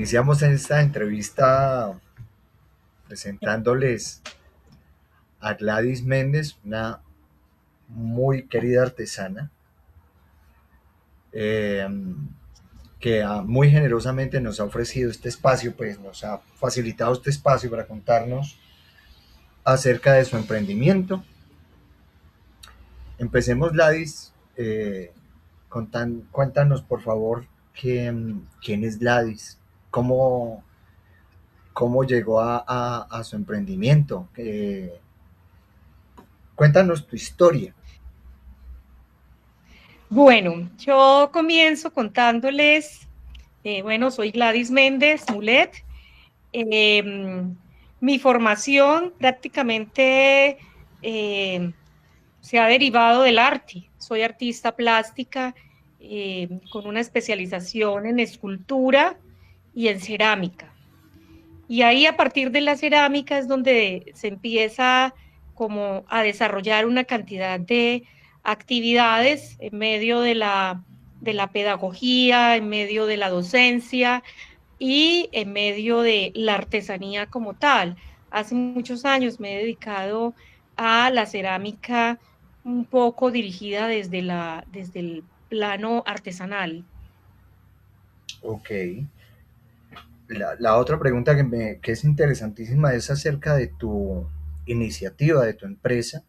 Iniciamos esta entrevista presentándoles a Gladys Méndez, una muy querida artesana, eh, que muy generosamente nos ha ofrecido este espacio, pues nos ha facilitado este espacio para contarnos acerca de su emprendimiento. Empecemos, Gladys, cuéntanos por favor quién es Gladys, cómo, cómo llegó a su emprendimiento. Cuéntanos tu historia. Bueno, yo comienzo contándoles, bueno, soy Gladys Méndez Mulet. Eh, Mi formación prácticamente eh, se ha derivado del arte. Soy artista plástica con una especialización en escultura y en cerámica. Y ahí a partir de la cerámica es donde se empieza como a desarrollar una cantidad de actividades en medio de la pedagogía, en medio de la docencia y en medio de la artesanía como tal. Hace muchos años me he dedicado a la cerámica un poco dirigida desde el plano artesanal. Ok. La otra pregunta que es interesantísima es acerca de tu iniciativa, de tu empresa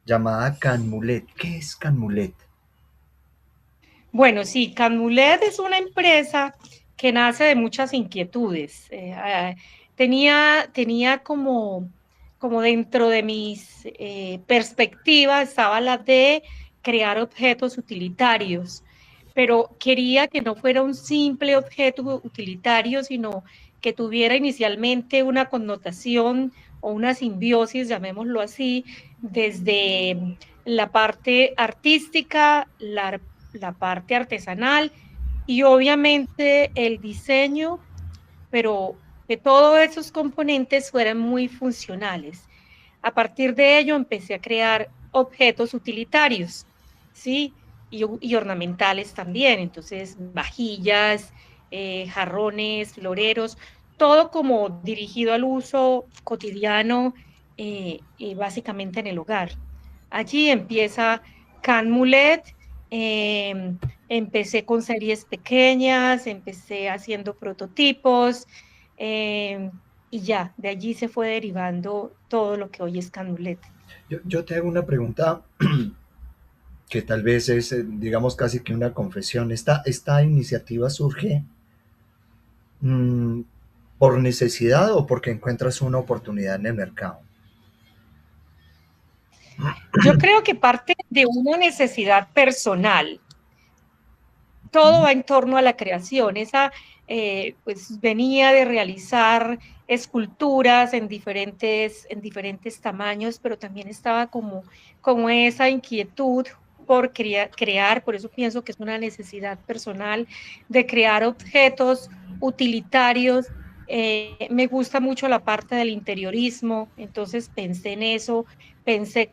llamada Canmulet. ¿Qué es Canmulet? Bueno, sí, Canmulet es una empresa que nace de muchas inquietudes. Tenía como dentro de mis perspectivas estaba la de crear objetos utilitarios, pero quería que no fuera un simple objeto utilitario, sino que tuviera inicialmente una connotación o una simbiosis, llamémoslo así, desde la parte artística, la parte artesanal y obviamente el diseño, pero que todos esos componentes fueran muy funcionales. A partir de ello empecé a crear objetos utilitarios, ¿sí? Y ornamentales también, entonces vajillas, jarrones, floreros, todo como dirigido al uso cotidiano, básicamente en el hogar. Allí empieza Canmulet. eh, Empecé con series pequeñas, empecé haciendo prototipos, eh, y ya, de allí se fue derivando todo lo que hoy es Canmulet. Yo te hago una pregunta que tal vez es, digamos, casi que una confesión. ¿Esta iniciativa surge mmm, por necesidad o porque encuentras una oportunidad en el mercado? Yo creo que parte de una necesidad personal. Todo va en torno a la creación. Pues venía de realizar esculturas en diferentes tamaños, pero también estaba como esa inquietud por crear, por eso pienso que es una necesidad personal de crear objetos utilitarios. Me gusta mucho la parte del interiorismo, entonces pensé en eso, pensé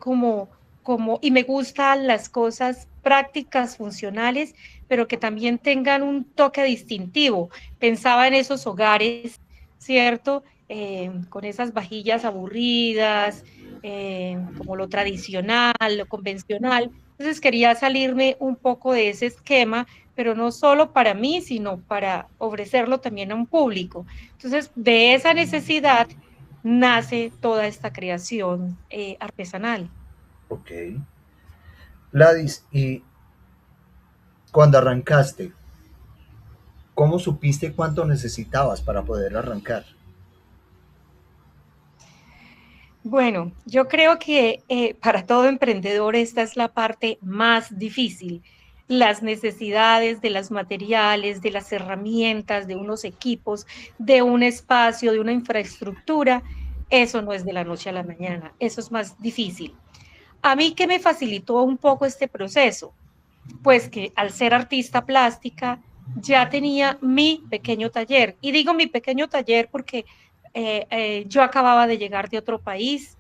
y me gustan las cosas prácticas, funcionales, pero que también tengan un toque distintivo. Pensaba en esos hogares, ¿cierto? Con esas vajillas aburridas, como lo tradicional, lo convencional. Entonces quería salirme un poco de ese esquema, pero no solo para mí, sino para ofrecerlo también a un público. Entonces, de esa necesidad nace toda esta creación artesanal. Ok. Gladys, y cuando arrancaste, ¿cómo supiste cuánto necesitabas para poder arrancar? Bueno, yo creo que para todo emprendedor esta es la parte más difícil. Las necesidades de los materiales, de las herramientas, de unos equipos, de un espacio, de una infraestructura, eso no es de la noche a la mañana, eso es más difícil. A mí, ¿qué me facilitó un poco este proceso? Pues que al ser artista plástica ya tenía mi pequeño taller. Y digo mi pequeño taller porque yo acababa de llegar de otro país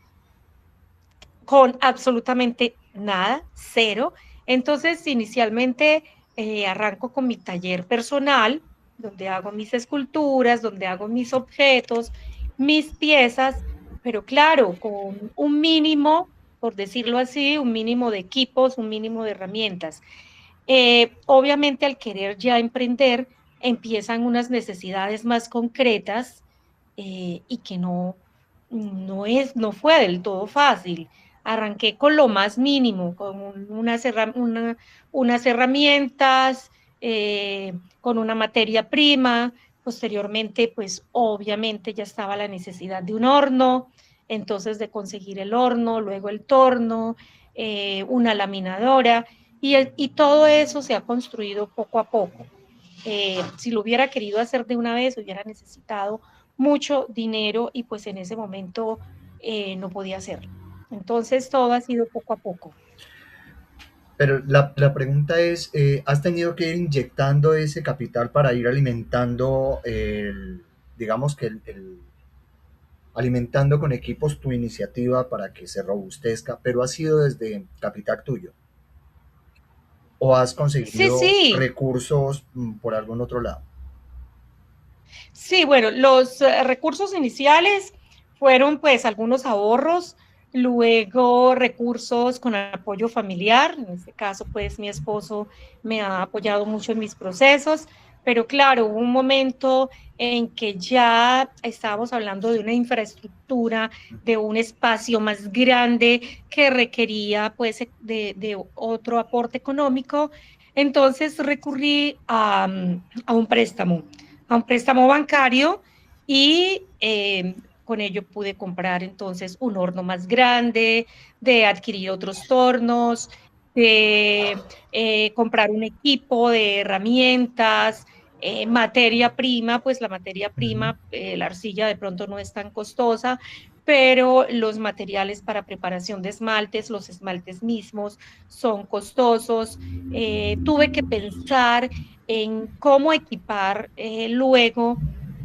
con absolutamente nada, cero. Entonces, inicialmente arranco con mi taller personal, donde hago mis esculturas, donde hago mis objetos, mis piezas, pero claro, con un mínimo, por decirlo así, un mínimo de equipos, un mínimo de herramientas. Obviamente al querer ya emprender, empiezan unas necesidades más concretas y que no fue del todo fácil. Arranqué con lo más mínimo, con unas herramientas, con una materia prima. Posteriormente, pues obviamente ya estaba la necesidad de un horno, entonces de conseguir el horno, luego el torno, una laminadora, y todo eso se ha construido poco a poco. Si lo hubiera querido hacer de una vez, hubiera necesitado mucho dinero y pues en ese momento no podía hacerlo. Entonces todo ha sido poco a poco. Pero la pregunta es, ¿has tenido que ir inyectando ese capital para ir alimentando digamos que alimentando con equipos tu iniciativa para que se robustezca, pero ha sido desde capital tuyo? ¿O has Sí, conseguido sí, recursos por algún otro lado? sí, bueno, los recursos iniciales fueron pues algunos ahorros, luego recursos con apoyo familiar, en este caso pues mi esposo me ha apoyado mucho en mis procesos, pero claro, hubo un momento en que ya estábamos hablando de una infraestructura, de un espacio más grande que requería pues de otro aporte económico, entonces recurrí a un préstamo bancario y con ello pude comprar entonces un horno más grande, de adquirir otros tornos, de comprar un equipo de herramientas, materia prima, pues la materia Ujú. prima, la arcilla de pronto no es tan costosa, pero los materiales para preparación de esmaltes, los esmaltes mismos son costosos. Tuve que pensar en cómo equipar luego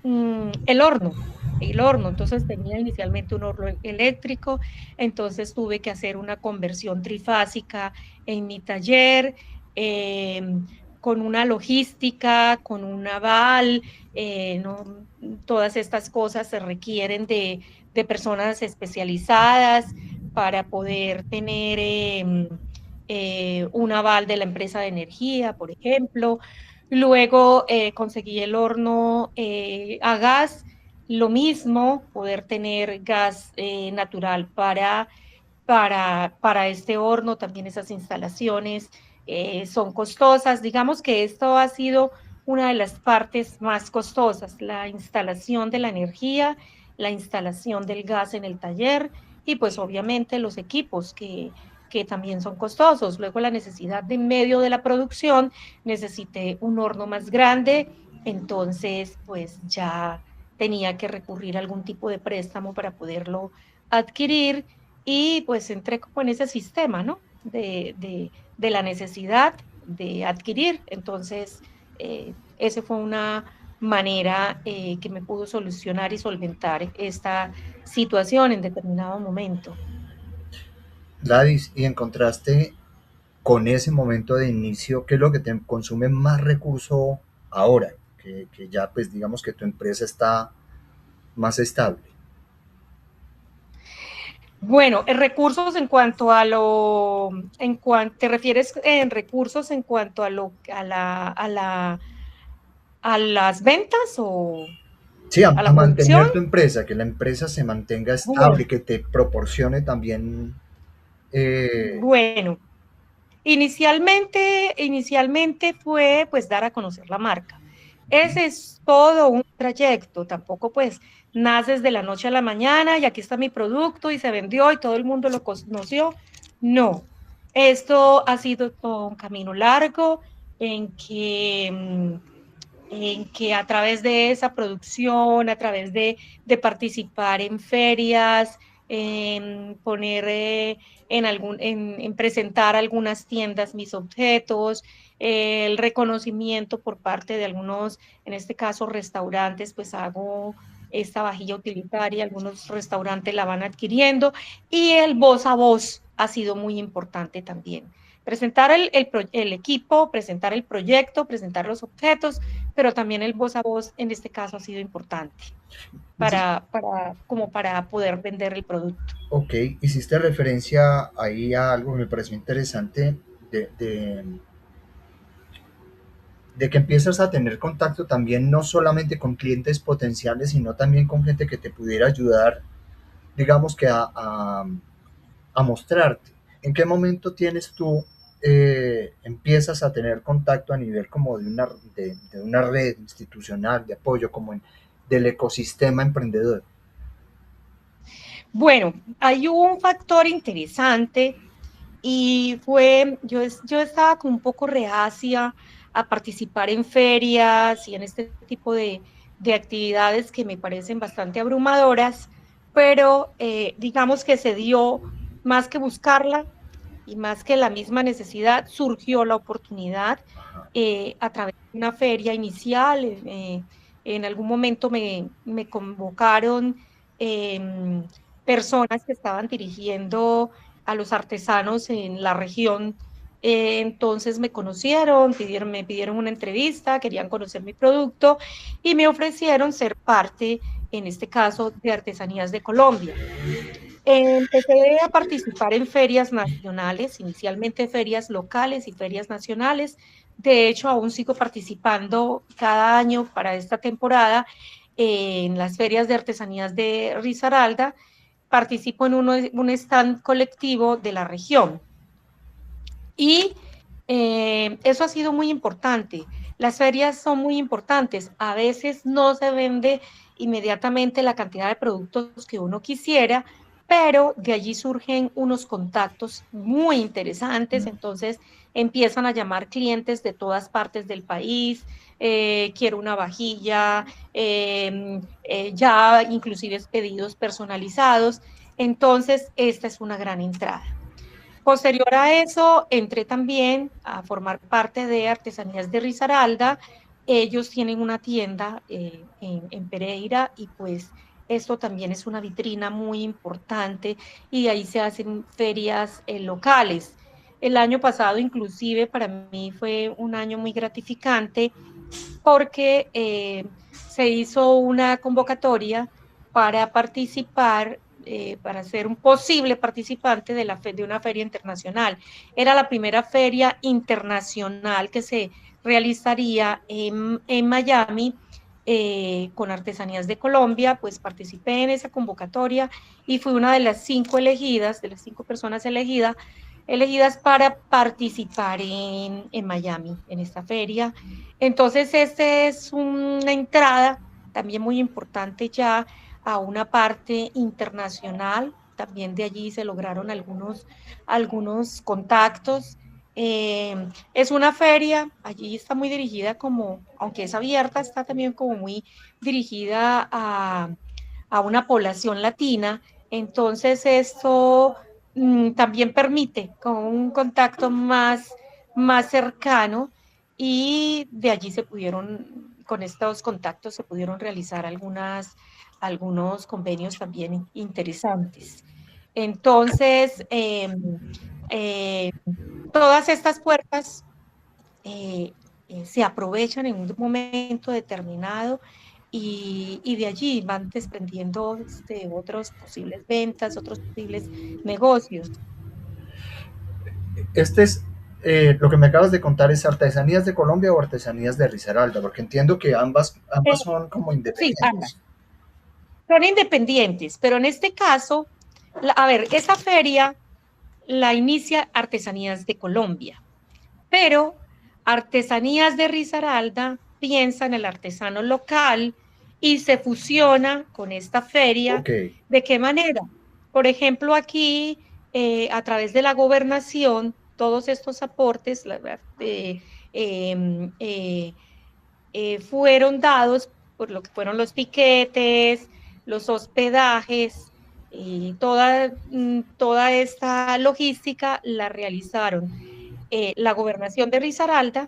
el horno. El horno, entonces tenía inicialmente un horno eléctrico, entonces tuve que hacer una conversión trifásica en mi taller, eh, con una logística, con un aval, no, todas estas cosas se requieren de personas especializadas para poder tener un aval de la empresa de energía, por ejemplo. Luego conseguí el horno a gas, lo mismo, poder tener gas natural para este horno, también esas instalaciones son costosas. Digamos que esto ha sido una de las partes más costosas, la instalación de la energía, la instalación del gas en el taller y pues obviamente los equipos que también son costosos. Luego la necesidad de en medio de la producción, necesité un horno más grande, entonces pues ya tenía que recurrir a algún tipo de préstamo para poderlo adquirir y pues entré como en ese sistema, ¿no? De la necesidad de adquirir. Entonces, esa fue una manera que me pudo solucionar y solventar esta situación en determinado momento. Gladys, y encontraste con ese momento de inicio, ¿qué es lo que te consume más recurso ahora? Que ya pues digamos que tu empresa está más estable. Bueno, recursos en cuanto a ¿te refieres en recursos en cuanto a las ventas o Sí, a a la producción? mantener tu empresa, que la empresa se mantenga estable, Bueno, que te proporcione también. eh, bueno, inicialmente fue pues dar a conocer la marca. Ese es todo un trayecto, tampoco pues naces de la noche a la mañana y aquí está mi producto y se vendió y todo el mundo lo conoció. No, esto ha sido todo un camino largo en que a través de esa producción, a través de participar en ferias, en poner en presentar algunas tiendas mis objetos, el reconocimiento por parte de algunos, en este caso restaurantes, pues hago esta vajilla utilitaria, algunos restaurantes la van adquiriendo y el voz a voz ha sido muy importante también. Presentar el equipo, presentar el proyecto, presentar los objetos, pero también el voz a voz en este caso ha sido importante como para poder vender el producto. Ok, hiciste referencia ahí a algo que me pareció interesante de, de, de que empiezas a tener contacto también no solamente con clientes potenciales, sino también con gente que te pudiera ayudar, digamos que a mostrarte. ¿En qué momento tienes tú, empiezas a tener contacto a nivel como de una red institucional de apoyo, como del ecosistema emprendedor? Bueno, hay un factor interesante y yo estaba como un poco reacia a participar en ferias y en este tipo de actividades que me parecen bastante abrumadoras, pero digamos que se dio más que buscarla y más que la misma necesidad, surgió la oportunidad a través de una feria inicial. En algún momento me convocaron em, personas que estaban dirigiendo a los artesanos en la región. Entonces me conocieron, me pidieron una entrevista, querían conocer mi producto y me ofrecieron ser parte, en este caso, de Artesanías de Colombia. Empecé a participar en ferias nacionales, inicialmente ferias locales y ferias nacionales. De hecho, aún sigo participando cada año para esta temporada en las ferias de artesanías de Risaralda. Participo en un stand colectivo de la región. Y eso ha sido muy importante. Las ferias son muy importantes. A veces no se vende inmediatamente la cantidad de productos que uno quisiera, pero de allí surgen unos contactos muy interesantes. Entonces empiezan a llamar clientes de todas partes del país. Quiero una vajilla, ya inclusive pedidos personalizados. Entonces, esta es una gran entrada. Posterior a eso, entré también a formar parte de Artesanías de Risaralda. Ellos tienen una tienda en Pereira y pues esto también es una vitrina muy importante y de ahí se hacen ferias locales. El año pasado inclusive para mí fue un año muy gratificante porque se hizo una convocatoria para participar, para ser un posible participante de una feria internacional. Era la primera feria internacional que se realizaría en Miami con Artesanías de Colombia. Pues participé en esa convocatoria y fui una de las 5 elegidas, de las 5 personas elegidas para participar en Miami, en esta feria. Entonces, este es una entrada también muy importante ya a una parte internacional. También de allí se lograron algunos contactos. Es una feria, allí está muy dirigida como, aunque es abierta, está también como muy dirigida a una población latina. Entonces, esto también permite con un contacto más cercano y de allí con estos contactos se pudieron realizar algunos convenios también interesantes. Entonces, eh, todas estas puertas eh, se aprovechan en un momento determinado y de allí van desprendiendo otros posibles ventas, otros posibles negocios. Este es, lo que me acabas de contar es Artesanías de Colombia o Artesanías de Risaralda, porque entiendo que Eh, ambas son como sí, ambas. independientes. Son independientes, pero en este caso, a ver, esa feria la inicia Artesanías de Colombia, pero Artesanías de Risaralda piensa en el artesano local y se fusiona con esta feria. Ok, ¿De qué manera? Por ejemplo, aquí, a través de la gobernación, todos estos aportes eh, eh, fueron dados por lo que fueron los piquetes, los hospedajes y toda esta logística la realizaron la gobernación de Risaralda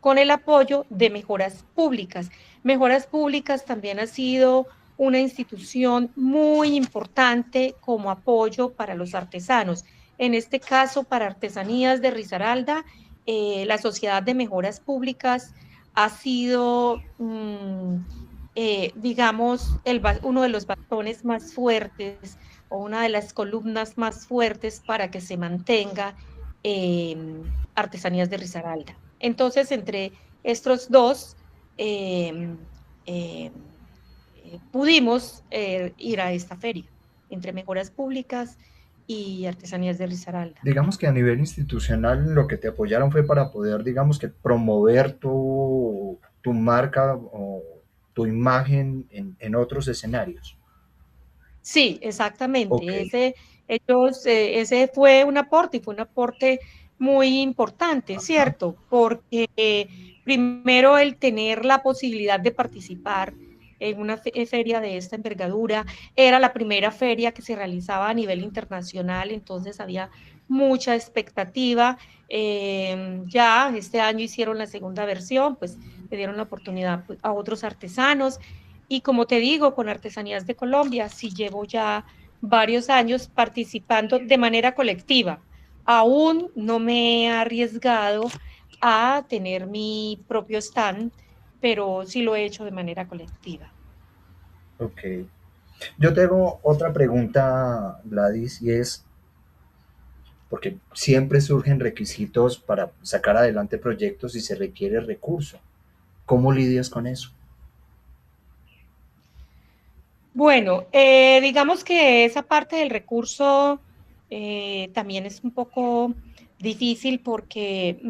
con el apoyo de Mejoras Públicas. Mejoras Públicas también ha sido una institución muy importante como apoyo para los artesanos. En este caso, para Artesanías de Risaralda, la Sociedad de Mejoras Públicas ha sido, digamos, uno de los bastones más fuertes o una de las columnas más fuertes para que se mantenga eh, Artesanías de Risaralda. Entonces, entre estos dos, eh, eh, pudimos ir a esta feria, entre Mejoras Públicas y Artesanías de Risaralda. Digamos que a nivel institucional lo que te apoyaron fue para poder, digamos que promover tu marca o tu imagen en otros escenarios. Sí, Ok, exactamente. Ese fue un aporte y fue un aporte muy importante, ¿cierto? Porque primero el tener la posibilidad de participar en una feria de esta envergadura, era la primera feria que se realizaba a nivel internacional, entonces había mucha expectativa. Ya este año hicieron la segunda versión, pues le dieron la oportunidad pues, a otros artesanos y como te digo, con Artesanías de Colombia, sí llevo ya varios años participando de manera colectiva. Aún no me he arriesgado a tener mi propio stand, pero sí lo he hecho de manera colectiva. ok. Yo tengo otra pregunta, Gladys, y es, porque siempre surgen requisitos para sacar adelante proyectos y se requiere recurso. ¿Cómo lidias con eso? Bueno, digamos que esa parte del recurso también es un poco difícil porque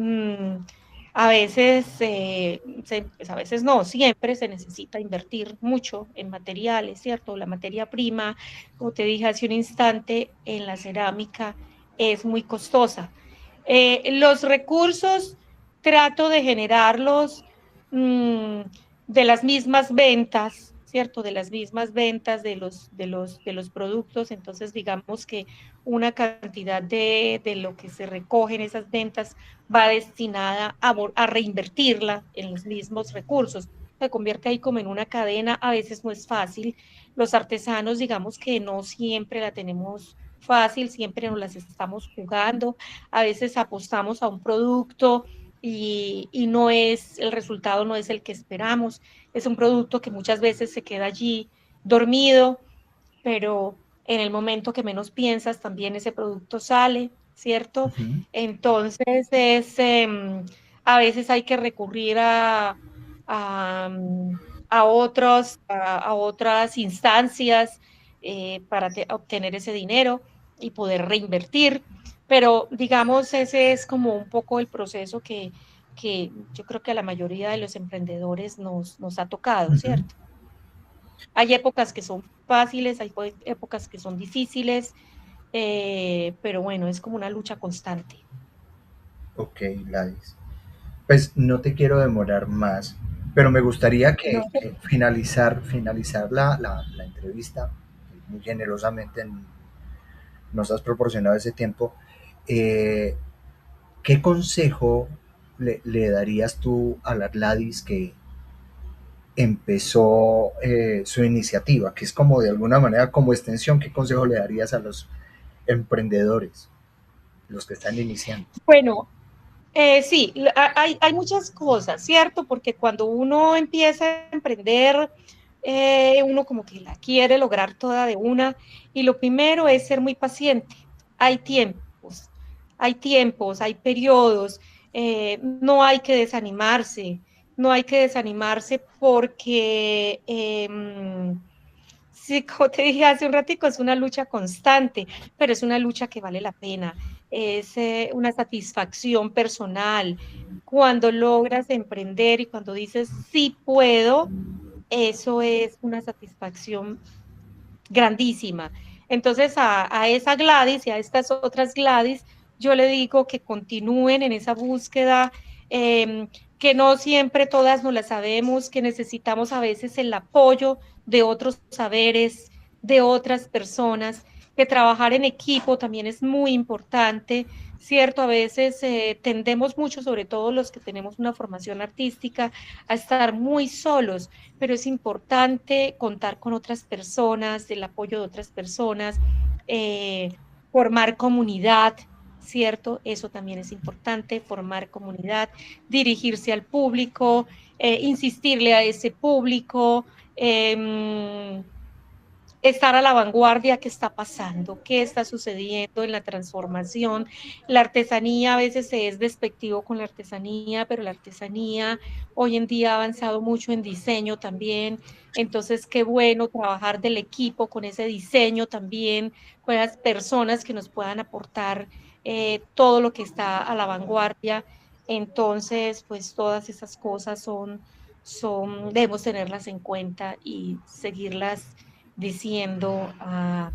a veces, pues a veces no, siempre se necesita invertir mucho en materiales, ¿cierto? La materia prima, como te dije hace un instante, en la cerámica es muy costosa. Los recursos trato de generarlos mm, de las mismas ventas, ¿cierto? De las mismas ventas de los productos. Entonces, digamos que una cantidad de lo que se recoge en esas ventas va destinada a reinvertirla en los mismos recursos. Se convierte ahí como en una cadena, a veces no es fácil. Los artesanos, digamos que no siempre la tenemos fácil, siempre nos las estamos jugando, a veces apostamos a un producto y no es, el resultado no es el que esperamos. Es un producto que muchas veces se queda allí dormido, pero en el momento que menos piensas también ese producto sale, ¿cierto? Ujú. Entonces a veces hay que recurrir a otras instancias para obtener ese dinero y poder reinvertir. Pero digamos, ese es como un poco el proceso que yo creo que a la mayoría de los emprendedores nos ha tocado, Ujú. ¿cierto? Hay épocas que son fáciles, hay épocas que son difíciles, pero bueno, es como una lucha constante. Ok, Gladys. Pues no te quiero demorar más, pero me gustaría No, que finalizar la entrevista, muy generosamente nos has proporcionado ese tiempo. Eh, ¿Qué consejo le darías tú a la Gladys que empezó su iniciativa, que es como de alguna manera como extensión? ¿Qué consejo le darías a los emprendedores, los que están iniciando? bueno, sí, hay muchas cosas, ¿cierto? Porque cuando uno empieza a emprender, uno como que la quiere lograr toda de una, y lo primero es ser muy paciente. Hay tiempos, hay tiempos, hay periodos, no hay que desanimarse, no hay que desanimarse porque sí, como te dije hace un ratico, es una lucha constante, pero es una lucha que vale la pena. Es una satisfacción personal. Cuando logras emprender y cuando dices sí puedo, eso es una satisfacción grandísima. Entonces a esa Gladys y a estas otras Gladys, yo le digo que continúen en esa búsqueda, que no siempre todas nos la sabemos, que necesitamos a veces el apoyo de otros saberes, de otras personas, que trabajar en equipo también es muy importante, ¿cierto? A veces tendemos mucho, sobre todo los que tenemos una formación artística, a estar muy solos, pero es importante contar con otras personas, el apoyo de otras personas, formar comunidad, ¿cierto? Eso también es importante, formar comunidad, dirigirse al público, insistirle a ese público, estar a la vanguardia, qué está pasando, qué está sucediendo en la transformación. La artesanía, a veces se es despectivo con la artesanía, pero la artesanía hoy en día ha avanzado mucho en diseño también. Entonces, qué bueno trabajar del equipo con ese diseño también, con las personas que nos puedan aportar todo lo que está a la vanguardia. Entonces, pues todas esas cosas debemos tenerlas en cuenta y seguirlas diciendo a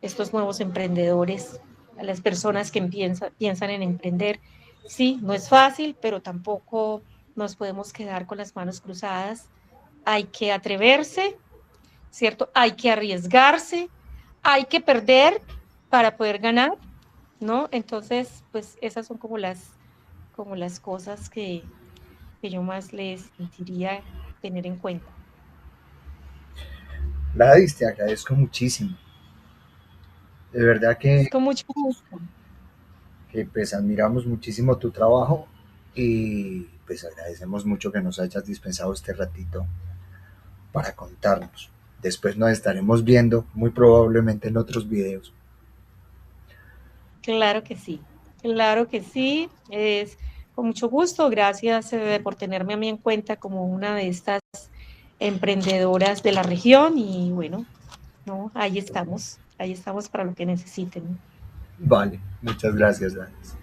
estos nuevos emprendedores, a las personas que piensan en emprender. Sí, no es fácil, pero tampoco nos podemos quedar con las manos cruzadas. Hay que atreverse, ¿cierto? Hay que arriesgarse, hay que perder para poder ganar, ¿no? Entonces, pues esas son como las cosas que yo más les sentiría tener en cuenta. Gladys, te agradezco muchísimo. De verdad Es con mucho gusto. que pues admiramos muchísimo tu trabajo y pues agradecemos mucho que nos hayas dispensado este ratito para contarnos. Después nos estaremos viendo muy probablemente en otros videos. Claro que sí, claro que sí. Es con mucho gusto. Gracias por tenerme a mí en cuenta como una de estas emprendedoras de la región y bueno, no, ahí estamos para lo que necesiten. Vale, muchas gracias, Gladys.